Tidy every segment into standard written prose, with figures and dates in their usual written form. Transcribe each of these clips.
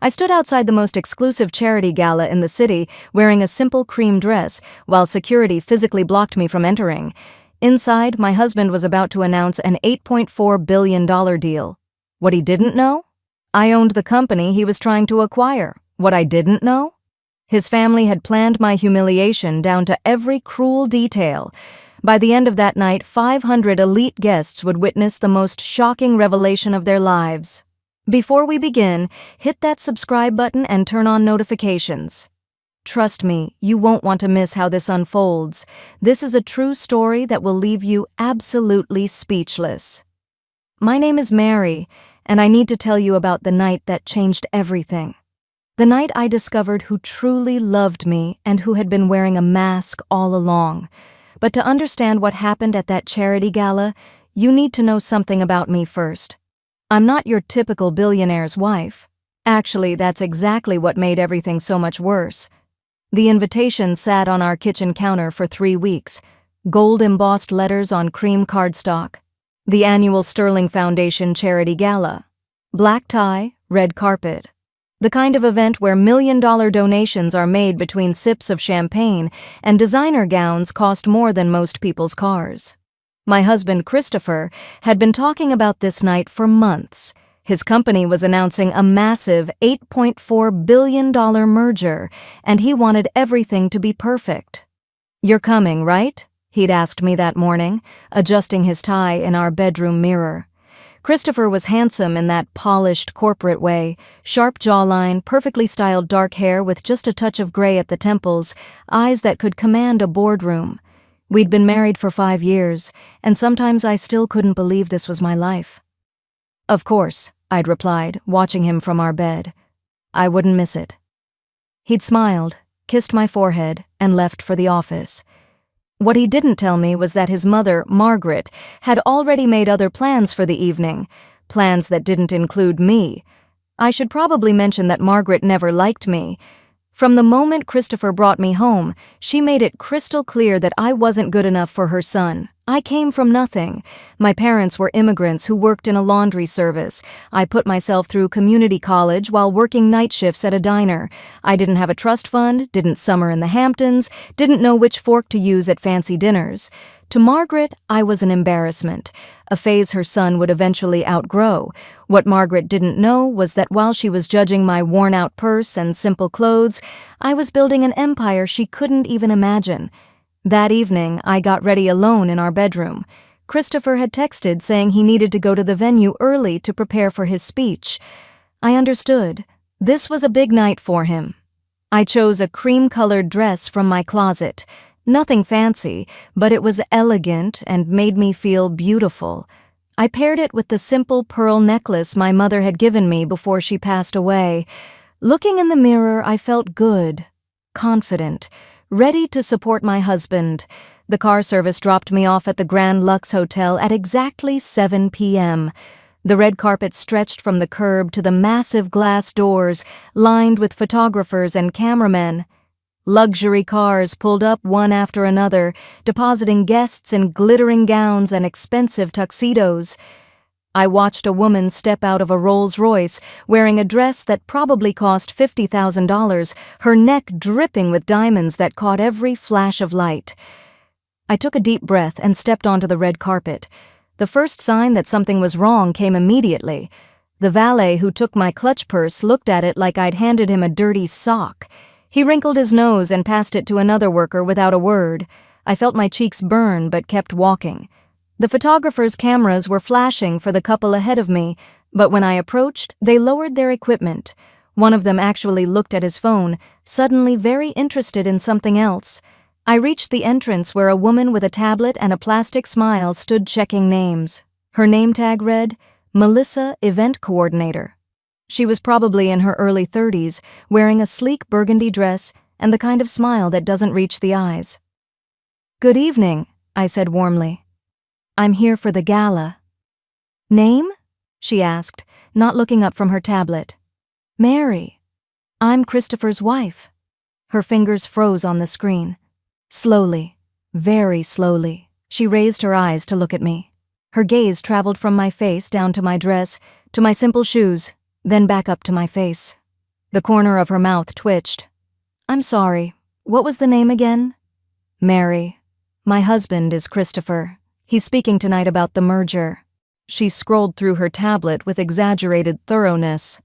I stood outside the most exclusive charity gala in the city, wearing a simple cream dress, while security physically blocked me from entering. Inside, my husband was about to announce an $8.4 billion deal. What he didn't know? I owned the company he was trying to acquire. What I didn't know? His family had planned my humiliation down to every cruel detail. By the end of that night, 500 elite guests would witness the most shocking revelation of their lives. Before we begin, hit that subscribe button and turn on notifications. Trust me, you won't want to miss how this unfolds. This is a true story that will leave you absolutely speechless. My name is Mary, and I need to tell you about the night that changed everything. The night I discovered who truly loved me and who had been wearing a mask all along. But to understand what happened at that charity gala, you need to know something about me first. I'm not your typical billionaire's wife. Actually, that's exactly what made everything so much worse. The invitation sat on our kitchen counter for 3 weeks, gold-embossed letters on cream cardstock. The annual Sterling Foundation Charity Gala. Black tie, red carpet. The kind of event where million-dollar donations are made between sips of champagne and designer gowns cost more than most people's cars. My husband, Christopher, had been talking about this night for months. His company was announcing a massive $8.4 billion merger, and he wanted everything to be perfect. "You're coming, right?" he'd asked me that morning, adjusting his tie in our bedroom mirror. Christopher was handsome in that polished corporate way, sharp jawline, perfectly styled dark hair with just a touch of gray at the temples, eyes that could command a boardroom. We'd been married for 5 years, and sometimes I still couldn't believe this was my life. "Of course," I'd replied, watching him from our bed. "I wouldn't miss it." He'd smiled, kissed my forehead, and left for the office. What he didn't tell me was that his mother, Margaret, had already made other plans for the evening, plans that didn't include me. I should probably mention that Margaret never liked me. From the moment Christopher brought me home, she made it crystal clear that I wasn't good enough for her son. I came from nothing. My parents were immigrants who worked in a laundry service. I put myself through community college while working night shifts at a diner. I didn't have a trust fund, didn't summer in the Hamptons, didn't know which fork to use at fancy dinners. To Margaret, I was an embarrassment, a phase her son would eventually outgrow. What Margaret didn't know was that while she was judging my worn-out purse and simple clothes, I was building an empire she couldn't even imagine. That evening, I got ready alone in our bedroom. Christopher had texted saying he needed to go to the venue early to prepare for his speech. I understood. This was a big night for him. I chose a cream-colored dress from my closet. Nothing fancy, but it was elegant and made me feel beautiful. I paired it with the simple pearl necklace my mother had given me before she passed away. Looking in the mirror, I felt good, confident, ready to support my husband. The car service dropped me off at the Grand Lux Hotel at exactly 7 p.m. The red carpet stretched from the curb to the massive glass doors, lined with photographers and cameramen. Luxury cars pulled up one after another, depositing guests in glittering gowns and expensive tuxedos. I watched a woman step out of a Rolls-Royce, wearing a dress that probably cost $50,000, her neck dripping with diamonds that caught every flash of light. I took a deep breath and stepped onto the red carpet. The first sign that something was wrong came immediately. The valet who took my clutch purse looked at it like I'd handed him a dirty sock. He wrinkled his nose and passed it to another worker without a word. I felt my cheeks burn but kept walking. The photographers' cameras were flashing for the couple ahead of me, but when I approached, they lowered their equipment. One of them actually looked at his phone, suddenly very interested in something else. I reached the entrance where a woman with a tablet and a plastic smile stood checking names. Her name tag read, Melissa, Event Coordinator. She was probably in her early 30s, wearing a sleek burgundy dress and the kind of smile that doesn't reach the eyes. "Good evening," I said warmly. "I'm here for the gala." "Name?" she asked, not looking up from her tablet. "Mary. I'm Christopher's wife." Her fingers froze on the screen. Slowly, very slowly, she raised her eyes to look at me. Her gaze traveled from my face down to my dress, to my simple shoes, then back up to my face. The corner of her mouth twitched. I'm sorry. What was the name again? Mary. My husband is Christopher. He's speaking tonight about the merger. She scrolled through her tablet with exaggerated thoroughness.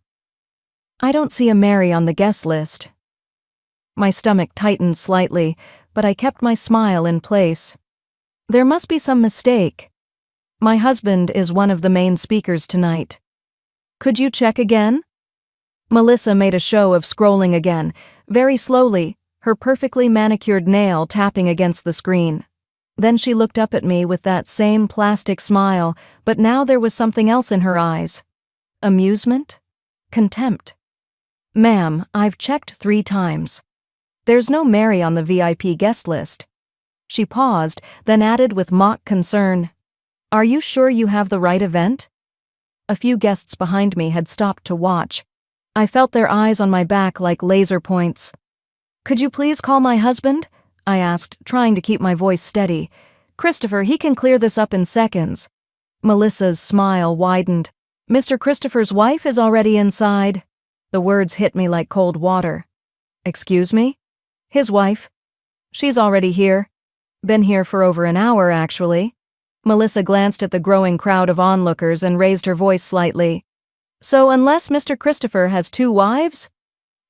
I don't see a Mary on the guest list. My stomach tightened slightly, but I kept my smile in place. There must be some mistake. My husband is one of the main speakers tonight. Could you check again? Melissa made a show of scrolling again, very slowly, her perfectly manicured nail tapping against the screen. Then she looked up at me with that same plastic smile, but now there was something else in her eyes. Amusement? Contempt. Ma'am, I've checked 3 times. There's no Mary on the VIP guest list. She paused, then added with mock concern, Are you sure you have the right event? A few guests behind me had stopped to watch. I felt their eyes on my back like laser points. Could you please call my husband? I asked, trying to keep my voice steady. Christopher, he can clear this up in seconds. Melissa's smile widened. Mr. Christopher's wife is already inside. The words hit me like cold water. Excuse me? His wife? She's already here. Been here for over an hour, actually. Melissa glanced at the growing crowd of onlookers and raised her voice slightly. So unless Mr. Christopher has 2 wives?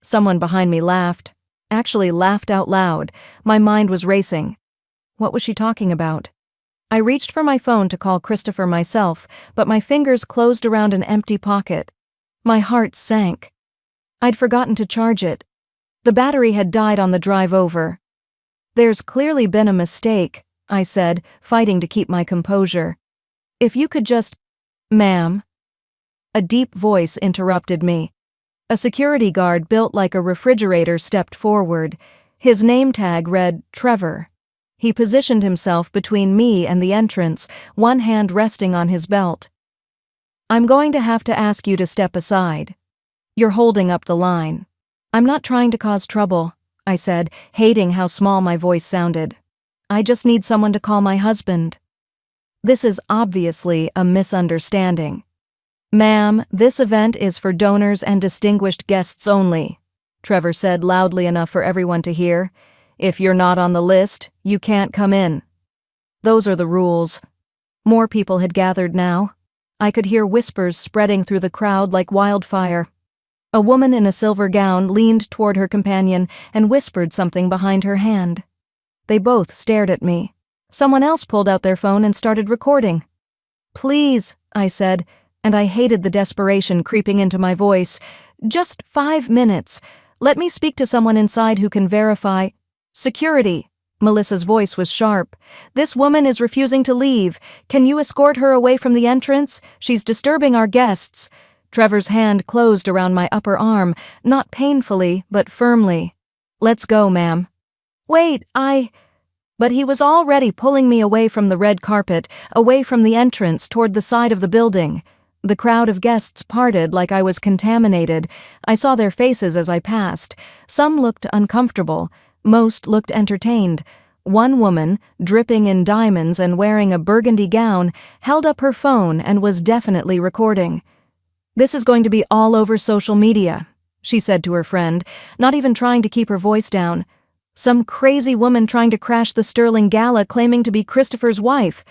Someone behind me laughed. Actually laughed out loud. My mind was racing. What was she talking about? I reached for my phone to call Christopher myself, but my fingers closed around an empty pocket. My heart sank. I'd forgotten to charge it. The battery had died on the drive over. There's clearly been a mistake, I said, fighting to keep my composure. If you could just... Ma'am. A deep voice interrupted me. A security guard built like a refrigerator stepped forward. His name tag read Trevor. He positioned himself between me and the entrance, one hand resting on his belt. I'm going to have to ask you to step aside. You're holding up the line. I'm not trying to cause trouble, I said, hating how small my voice sounded. I just need someone to call my husband. This is obviously a misunderstanding. Ma'am, this event is for donors and distinguished guests only, Trevor said loudly enough for everyone to hear. If you're not on the list, you can't come in. Those are the rules. More people had gathered now. I could hear whispers spreading through the crowd like wildfire. A woman in a silver gown leaned toward her companion and whispered something behind her hand. They both stared at me. Someone else pulled out their phone and started recording. Please, I said, and I hated the desperation creeping into my voice. Just 5 minutes. Let me speak to someone inside who can verify. Security. Melissa's voice was sharp. This woman is refusing to leave. Can you escort her away from the entrance? She's disturbing our guests. Trevor's hand closed around my upper arm, not painfully, but firmly. Let's go, ma'am. Wait, But he was already pulling me away from the red carpet, away from the entrance toward the side of the building. The crowd of guests parted like I was contaminated. I saw their faces as I passed. Some looked uncomfortable. Most looked entertained. One woman, dripping in diamonds and wearing a burgundy gown, held up her phone and was definitely recording. This is going to be all over social media, she said to her friend, not even trying to keep her voice down. Some crazy woman trying to crash the Sterling Gala claiming to be Christopher's wife.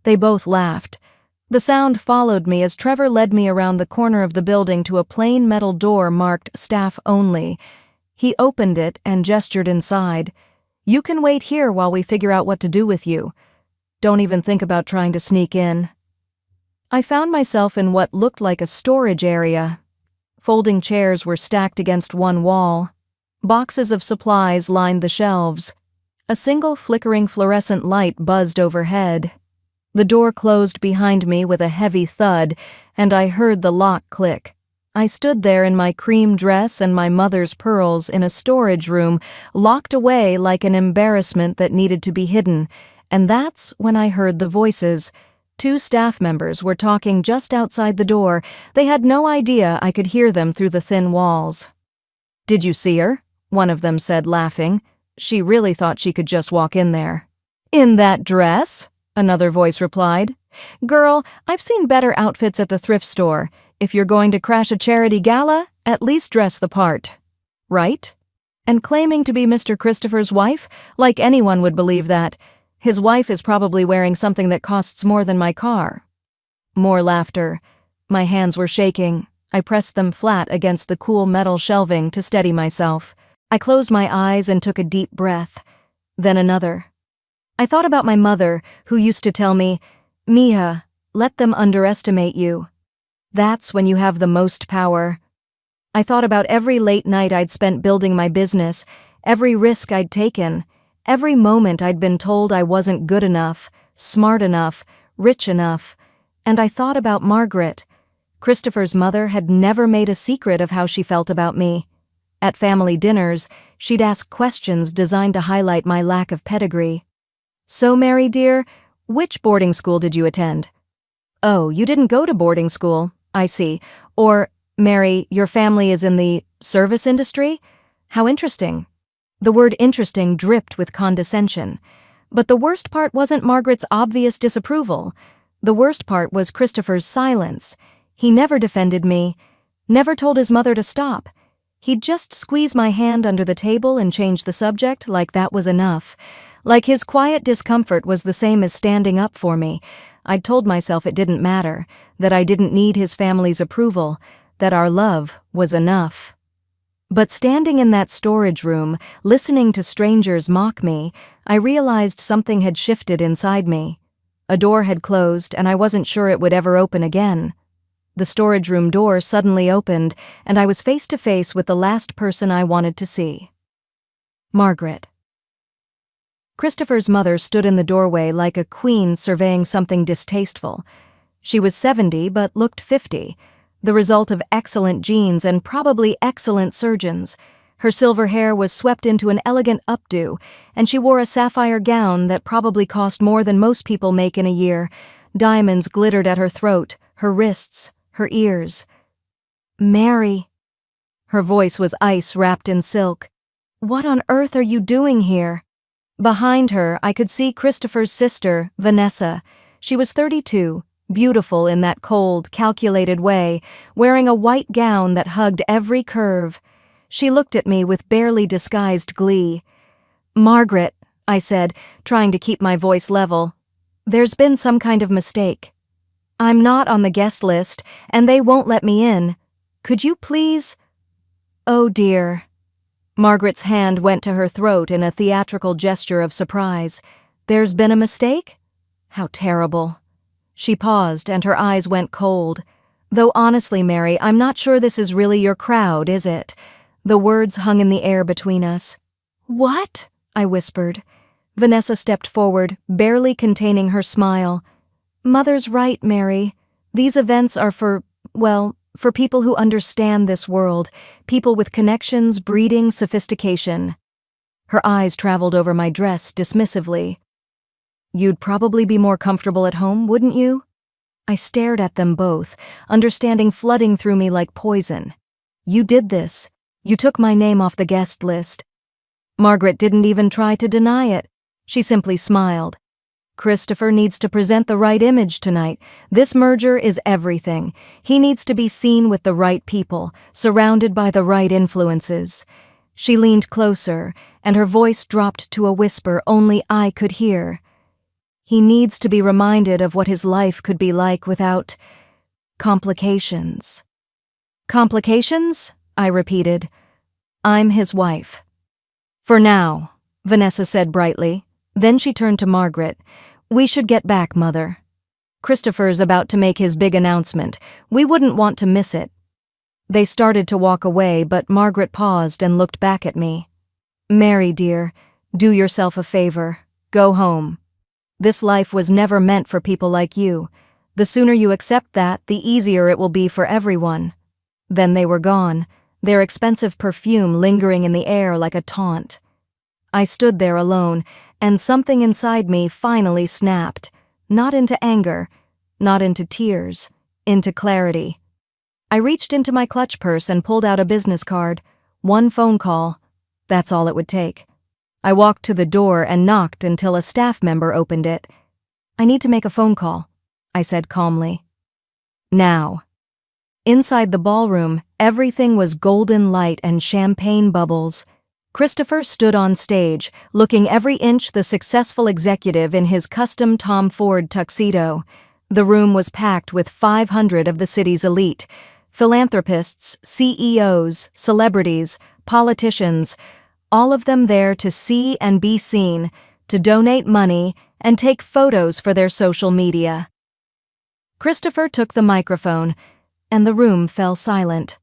They both laughed. The sound followed me as Trevor led me around the corner of the building to a plain metal door marked Staff Only. He opened it and gestured inside. You can wait here while we figure out what to do with you. Don't even think about trying to sneak in. I found myself in what looked like a storage area. Folding chairs were stacked against one wall. Boxes of supplies lined the shelves. A single flickering fluorescent light buzzed overhead. The door closed behind me with a heavy thud, and I heard the lock click. I stood there in my cream dress and my mother's pearls in a storage room, locked away like an embarrassment that needed to be hidden, and that's when I heard the voices. 2 staff members were talking just outside the door. They had no idea I could hear them through the thin walls. Did you see her? One of them said, laughing. She really thought she could just walk in there. In that dress? Another voice replied. Girl, I've seen better outfits at the thrift store. If you're going to crash a charity gala, at least dress the part. Right? And claiming to be Mr. Christopher's wife, like anyone would believe that. His wife is probably wearing something that costs more than my car. More laughter. My hands were shaking. I pressed them flat against the cool metal shelving to steady myself. I closed my eyes and took a deep breath. Then another. I thought about my mother, who used to tell me, "Mija, let them underestimate you. That's when you have the most power." I thought about every late night I'd spent building my business, every risk I'd taken, every moment I'd been told I wasn't good enough, smart enough, rich enough, and I thought about Margaret. Christopher's mother had never made a secret of how she felt about me. At family dinners, she'd ask questions designed to highlight my lack of pedigree. "So, Mary dear, which boarding school did you attend?" "Oh, you didn't go to boarding school. I see." Or, "Mary, your family is in the service industry? How interesting." The word interesting dripped with condescension. But the worst part wasn't Margaret's obvious disapproval. The worst part was Christopher's silence. He never defended me, never told his mother to stop. He'd just squeeze my hand under the table and change the subject like that was enough. Like his quiet discomfort was the same as standing up for me. I'd told myself it didn't matter, that I didn't need his family's approval, that our love was enough. But standing in that storage room, listening to strangers mock me, I realized something had shifted inside me. A door had closed, and I wasn't sure it would ever open again. The storage room door suddenly opened, and I was face to face with the last person I wanted to see. Margaret. Christopher's mother stood in the doorway like a queen surveying something distasteful. She was 70 but looked 50, the result of excellent genes and probably excellent surgeons. Her silver hair was swept into an elegant updo, and she wore a sapphire gown that probably cost more than most people make in a year. Diamonds glittered at her throat, her wrists, her ears. "Mary." Her voice was ice wrapped in silk. "What on earth are you doing here?" Behind her, I could see Christopher's sister, Vanessa. She was 32, beautiful in that cold, calculated way, wearing a white gown that hugged every curve. She looked at me with barely disguised glee. "Margaret," I said, trying to keep my voice level, "there's been some kind of mistake. I'm not on the guest list, and they won't let me in. Could you please—" "Oh dear." Margaret's hand went to her throat in a theatrical gesture of surprise. "There's been a mistake? How terrible." She paused, and her eyes went cold. "Though honestly, Mary, I'm not sure this is really your crowd, is it?" The words hung in the air between us. "What?" I whispered. Vanessa stepped forward, barely containing her smile. "Mother's right, Mary. These events are for people who understand this world, people with connections, breeding, sophistication." Her eyes traveled over my dress dismissively. "You'd probably be more comfortable at home, wouldn't you?" I stared at them both, understanding flooding through me like poison. "You did this. You took my name off the guest list." Margaret didn't even try to deny it. She simply smiled. "Christopher needs to present the right image tonight. This merger is everything. He needs to be seen with the right people, surrounded by the right influences." She leaned closer, and her voice dropped to a whisper only I could hear. "He needs to be reminded of what his life could be like without complications." "Complications?" I repeated. "I'm his wife." "For now," Vanessa said brightly. Then she turned to Margaret. "We should get back, Mother. Christopher's about to make his big announcement. We wouldn't want to miss it." They started to walk away, but Margaret paused and looked back at me. "Mary, dear, do yourself a favor. Go home. This life was never meant for people like you. The sooner you accept that, the easier it will be for everyone." Then they were gone, their expensive perfume lingering in the air like a taunt. I stood there alone, and something inside me finally snapped, not into anger, not into tears, into clarity. I reached into my clutch purse and pulled out a business card. One phone call. That's all it would take. I walked to the door and knocked until a staff member opened it. "I need to make a phone call," I said calmly. "Now." Inside the ballroom, everything was golden light and champagne bubbles. Christopher stood on stage, looking every inch the successful executive in his custom Tom Ford tuxedo. The room was packed with 500 of the city's elite. Philanthropists, CEOs, celebrities, politicians, all of them there to see and be seen, to donate money and take photos for their social media. Christopher took the microphone, and the room fell silent.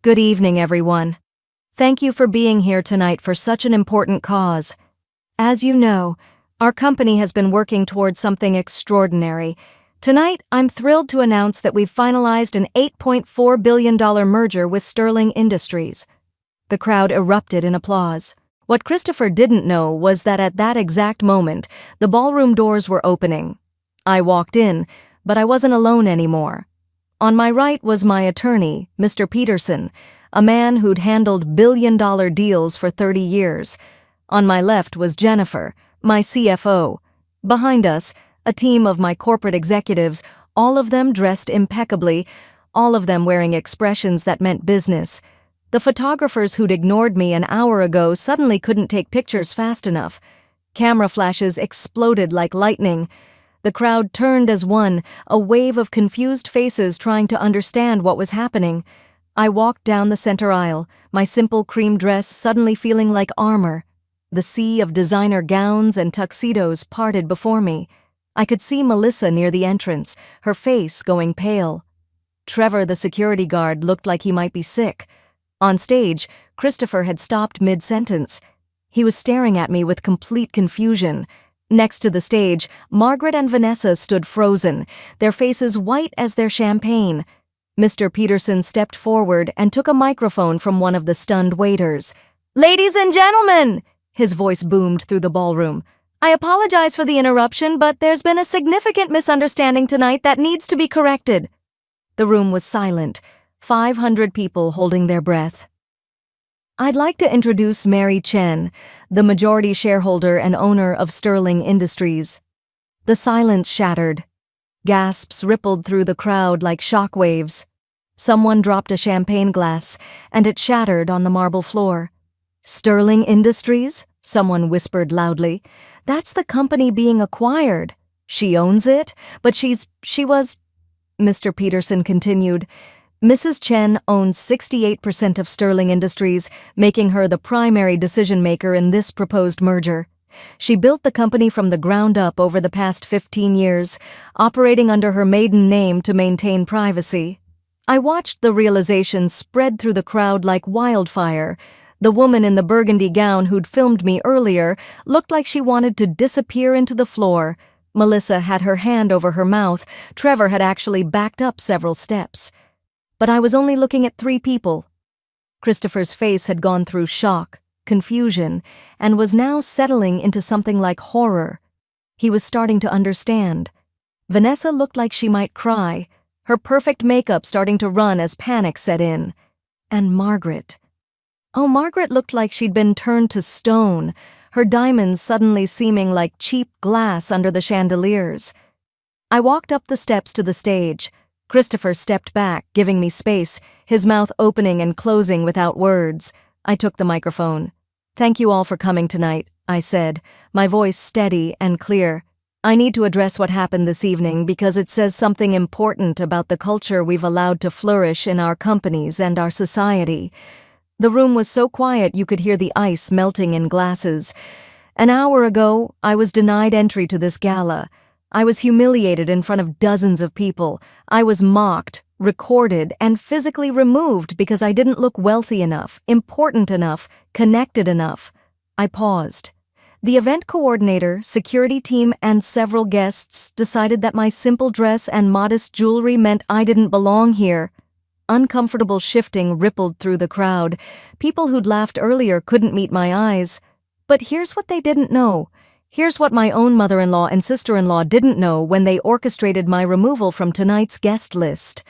Good evening, everyone. Thank you for being here tonight for such an important cause. As you know, our company has been working towards something extraordinary. Tonight, I'm thrilled to announce that we've finalized an $8.4 billion merger with Sterling Industries. The crowd erupted in applause. What Christopher didn't know was that at that exact moment, the ballroom doors were opening. I walked in, but I wasn't alone anymore. On my right was my attorney, Mr. Peterson, a man who'd handled billion-dollar deals for 30 years. On my left was Jennifer, my CFO. Behind us, a team of my corporate executives, all of them dressed impeccably, all of them wearing expressions that meant business. The photographers who'd ignored me an hour ago suddenly couldn't take pictures fast enough. Camera flashes exploded like lightning. The crowd turned as one, a wave of confused faces trying to understand what was happening. I walked down the center aisle, my simple cream dress suddenly feeling like armor. The sea of designer gowns and tuxedos parted before me. I could see Melissa near the entrance, her face going pale. Trevor, the security guard, looked like he might be sick. On stage, Christopher had stopped mid-sentence. He was staring at me with complete confusion. Next to the stage, Margaret and Vanessa stood frozen, their faces white as their champagne. Mr. Peterson stepped forward and took a microphone from one of the stunned waiters. "Ladies and gentlemen!" His voice boomed through the ballroom. "I apologize for the interruption, but there's been a significant misunderstanding tonight that needs to be corrected." The room was silent, 500 people holding their breath. I'd like to introduce Mary Chen, the majority shareholder and owner of Sterling Industries. The silence shattered. Gasps rippled through the crowd like shockwaves. Someone dropped a champagne glass, and it shattered on the marble floor. "Sterling Industries?" someone whispered loudly. "That's the company being acquired. She owns it, but she was..." Mr. Peterson continued. "Mrs. Chen owns 68% of Sterling Industries, making her the primary decision-maker in this proposed merger. She built the company from the ground up over the past 15 years, operating under her maiden name to maintain privacy." I watched the realization spread through the crowd like wildfire. The woman in the burgundy gown who'd filmed me earlier looked like she wanted to disappear into the floor. Melissa had her hand over her mouth. Trevor had actually backed up several steps. But I was only looking at 3 people. Christopher's face had gone through shock, confusion, and was now settling into something like horror. He was starting to understand. Vanessa looked like she might cry, her perfect makeup starting to run as panic set in. And Margaret. Oh, Margaret looked like she'd been turned to stone, her diamonds suddenly seeming like cheap glass under the chandeliers. I walked up the steps to the stage. Christopher stepped back, giving me space, his mouth opening and closing without words. I took the microphone. "Thank you all for coming tonight," I said, my voice steady and clear. "I need to address what happened this evening because it says something important about the culture we've allowed to flourish in our companies and our society." The room was so quiet you could hear the ice melting in glasses. An hour ago, I was denied entry to this gala. I was humiliated in front of dozens of people. I was mocked, recorded, and physically removed because I didn't look wealthy enough, important enough, connected enough. I paused. The event coordinator, security team, and several guests decided that my simple dress and modest jewelry meant I didn't belong here. Uncomfortable shifting rippled through the crowd. People who'd laughed earlier couldn't meet my eyes. But here's what they didn't know. Here's what my own mother-in-law and sister-in-law didn't know when they orchestrated my removal from tonight's guest list.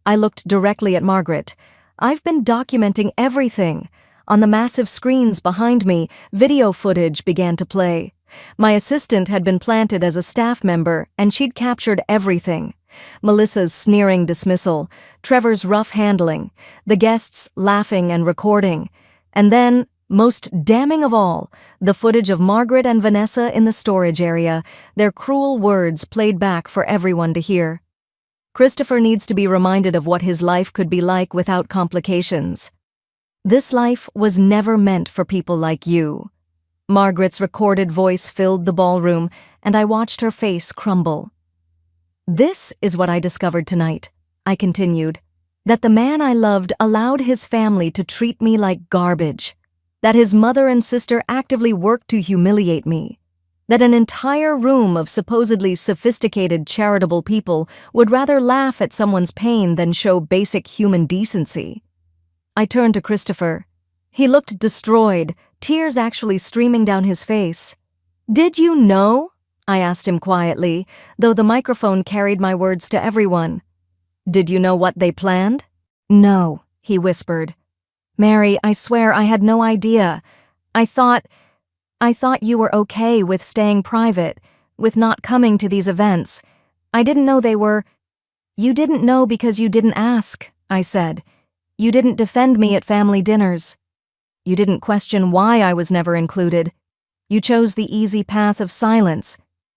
I looked directly at Margaret. "I've been documenting everything." On the massive screens behind me, video footage began to play. My assistant had been planted as a staff member, and she'd captured everything. Melissa's sneering dismissal, Trevor's rough handling, the guests laughing and recording, and then, most damning of all, the footage of Margaret and Vanessa in the storage area, their cruel words played back for everyone to hear. Christopher needs to be reminded of what his life could be like without complications. This life was never meant for people like you. Margaret's recorded voice filled the ballroom, and I watched her face crumble. This is what I discovered tonight, I continued, that the man I loved allowed his family to treat me like garbage, that his mother and sister actively worked to humiliate me, that an entire room of supposedly sophisticated charitable people would rather laugh at someone's pain than show basic human decency. I turned to Christopher. He looked destroyed, tears actually streaming down his face. "Did you know?" I asked him quietly, though the microphone carried my words to everyone. "Did you know what they planned?" "No," he whispered. "Mary, I swear I had no idea. I thought you were okay with staying private, with not coming to these events. I didn't know they were—" "You didn't know because you didn't ask," I said. "You didn't defend me at family dinners. You didn't question why I was never included. You chose the easy path of silence,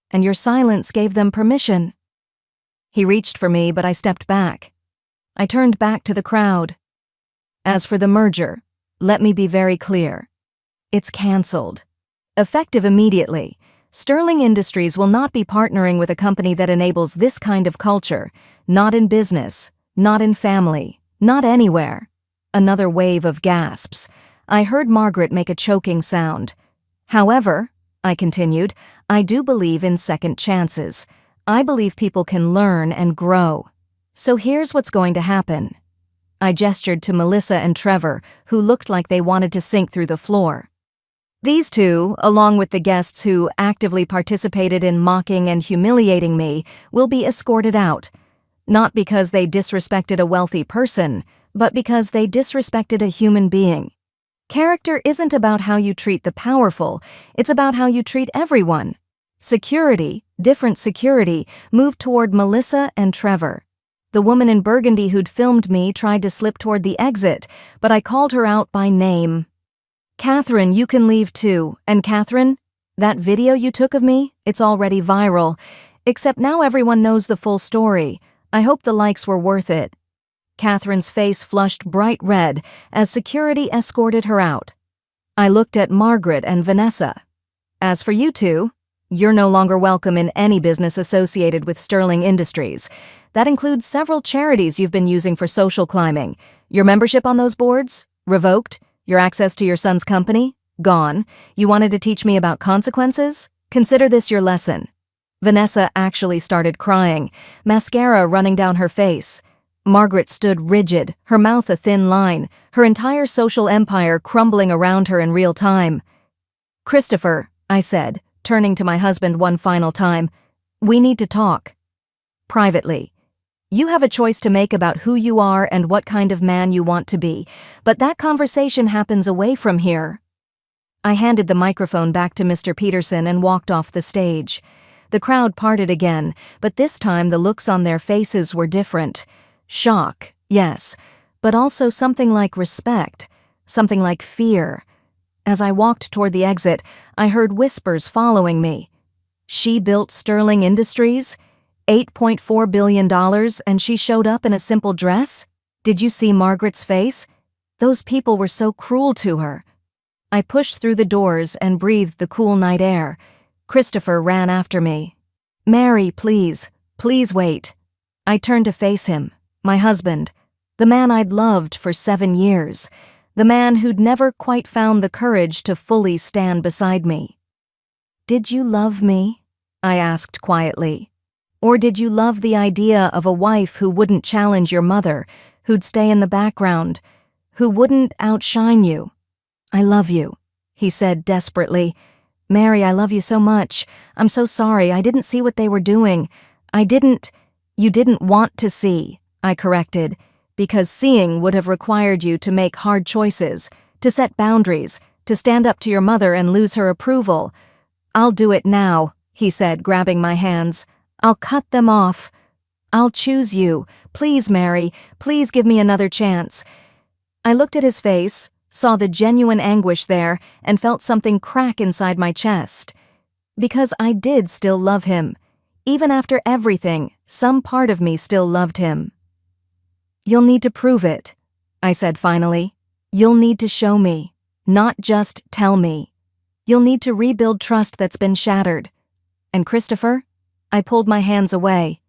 and your silence gave them permission." He reached for me, but I stepped back. I turned back to the crowd. "As for the merger, let me be very clear. It's cancelled. Effective immediately, Sterling Industries will not be partnering with a company that enables this kind of culture, not in business, not in family, not anywhere." Another wave of gasps. I heard Margaret make a choking sound. "However," I continued, "I do believe in second chances. I believe people can learn and grow. So here's what's going to happen." I gestured to Melissa and Trevor, who looked like they wanted to sink through the floor. These two, along with the guests who actively participated in mocking and humiliating me, will be escorted out. Not because they disrespected a wealthy person, but because they disrespected a human being. Character isn't about how you treat the powerful, it's about how you treat everyone. Security, different security, moved toward Melissa and Trevor. The woman in burgundy who'd filmed me tried to slip toward the exit, but I called her out by name. "Catherine, you can leave too. And Catherine, that video you took of me, it's already viral. Except now everyone knows the full story. I hope the likes were worth it." Catherine's face flushed bright red as security escorted her out. I looked at Margaret and Vanessa. "As for you two, you're no longer welcome in any business associated with Sterling Industries. That includes several charities you've been using for social climbing. Your membership on those boards? Revoked. Your access to your son's company? Gone. You wanted to teach me about consequences? Consider this your lesson." Vanessa actually started crying, mascara running down her face. Margaret stood rigid, her mouth a thin line, her entire social empire crumbling around her in real time. "Christopher," I said, turning to my husband one final time, "we need to talk. Privately. You have a choice to make about who you are and what kind of man you want to be, but that conversation happens away from here." I handed the microphone back to Mr. Peterson and walked off the stage. The crowd parted again, but this time the looks on their faces were different. Shock, yes, but also something like respect, something like fear. As I walked toward the exit, I heard whispers following me. She built Sterling Industries? $8.4 billion, and she showed up in a simple dress? Did you see Margaret's face? Those people were so cruel to her. I pushed through the doors and breathed the cool night air. Christopher ran after me. "Mary, please, please wait." I turned to face him. My husband, the man I'd loved for 7 years, the man who'd never quite found the courage to fully stand beside me. "Did you love me?" I asked quietly. "Or did you love the idea of a wife who wouldn't challenge your mother, who'd stay in the background, who wouldn't outshine you?" "I love you," he said desperately. "Mary, I love you so much. I'm so sorry, I didn't see what they were doing. You didn't want to see," I corrected, "because seeing would have required you to make hard choices, to set boundaries, to stand up to your mother and lose her approval." "I'll do it now," he said, grabbing my hands. "I'll cut them off. I'll choose you. Please, Mary. Please give me another chance. I looked at his face, saw the genuine anguish there, and felt something crack inside my chest. Because I did still love him. Even after everything, some part of me still loved him. You'll need to prove it, I said finally. You'll need to show me, not just tell me. You'll need to rebuild trust that's been shattered. And Christopher, I pulled my hands away.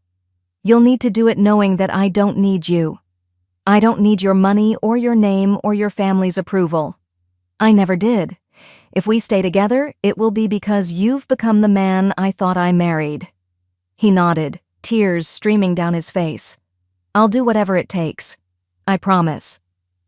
You'll need to do it knowing that I don't need you. I don't need your money or your name or your family's approval. I never did. If we stay together, it will be because you've become the man I thought I married. He nodded, tears streaming down his face. I'll do whatever it takes. I promise.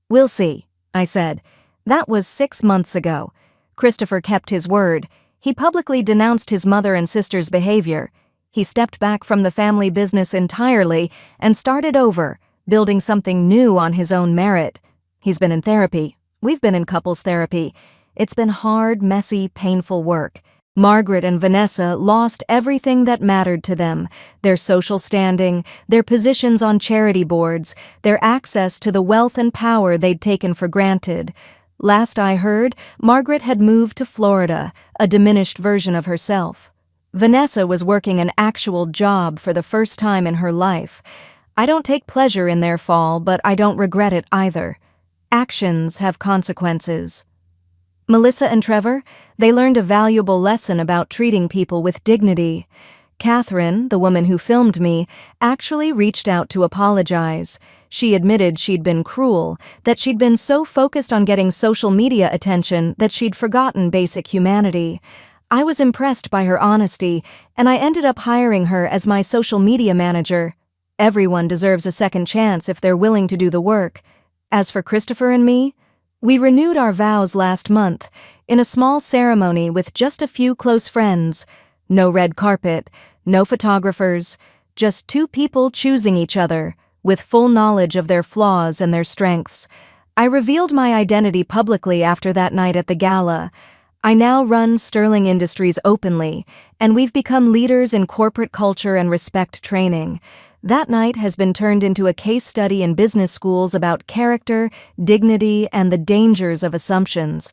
We'll see, I said. That was 6 months ago. Christopher kept his word. He publicly denounced his mother and sister's behavior. He stepped back from the family business entirely and started over, building something new on his own merit. He's been in therapy. We've been in couples therapy. It's been hard, messy, painful work. Margaret and Vanessa lost everything that mattered to them, their social standing, their positions on charity boards, their access to the wealth and power they'd taken for granted. Last I heard, Margaret had moved to Florida, a diminished version of herself. Vanessa was working an actual job for the first time in her life. I don't take pleasure in their fall, but I don't regret it either. Actions have consequences. Melissa and Trevor, they learned a valuable lesson about treating people with dignity. Catherine, the woman who filmed me, actually reached out to apologize. She admitted she'd been cruel, that she'd been so focused on getting social media attention that she'd forgotten basic humanity. I was impressed by her honesty, and I ended up hiring her as my social media manager. Everyone deserves a second chance if they're willing to do the work. As for Christopher and me, we renewed our vows last month, in a small ceremony with just a few close friends. No red carpet, no photographers, just two people choosing each other, with full knowledge of their flaws and their strengths. I revealed my identity publicly after that night at the gala. I now run Sterling Industries openly, and we've become leaders in corporate culture and respect training. That night has been turned into a case study in business schools about character, dignity, and the dangers of assumptions.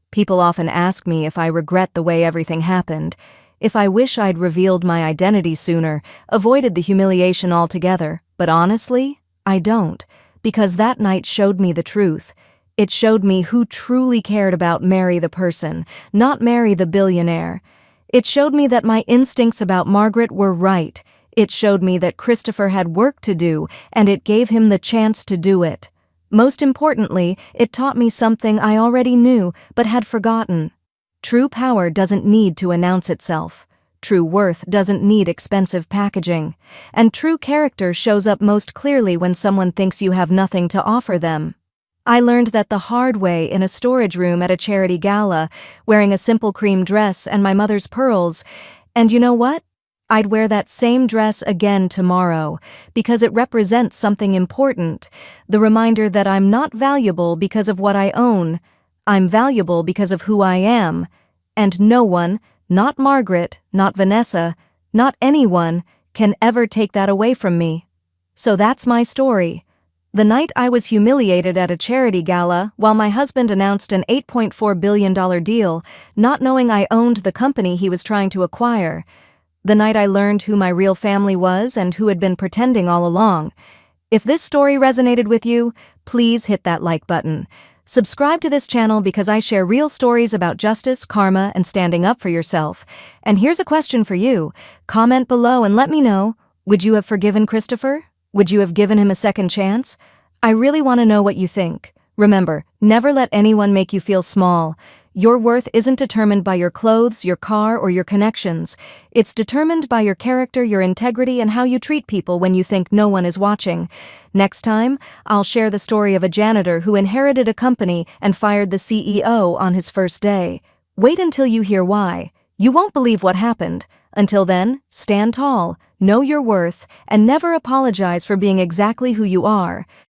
People often ask me if I regret the way everything happened, if I wish I'd revealed my identity sooner, avoided the humiliation altogether, but honestly, I don't, because that night showed me the truth. It showed me who truly cared about Mary the person, not Mary the billionaire. It showed me that my instincts about Margaret were right. It showed me that Christopher had work to do, and it gave him the chance to do it. Most importantly, it taught me something I already knew, but had forgotten. True power doesn't need to announce itself. True worth doesn't need expensive packaging. And true character shows up most clearly when someone thinks you have nothing to offer them. I learned that the hard way in a storage room at a charity gala, wearing a simple cream dress and my mother's pearls. And you know what? I'd wear that same dress again tomorrow, because it represents something important, the reminder that I'm not valuable because of what I own. I'm valuable because of who I am, and no one, not Margaret, not Vanessa, not anyone, can ever take that away from me. So that's my story. The night I was humiliated at a charity gala while my husband announced an $8.4 billion deal, not knowing I owned the company he was trying to acquire. The night I learned who my real family was and who had been pretending all along. If this story resonated with you, please hit that like button. Subscribe to this channel because I share real stories about justice, karma, and standing up for yourself. And here's a question for you. Comment below and let me know, would you have forgiven Christopher? Would you have given him a second chance? I really want to know what you think. Remember, never let anyone make you feel small. Your worth isn't determined by your clothes, your car, or your connections. It's determined by your character, your integrity, and how you treat people when you think no one is watching. Next time, I'll share the story of a janitor who inherited a company and fired the CEO on his first day. Wait until you hear why. You won't believe what happened. Until then, stand tall, know your worth, and never apologize for being exactly who you are.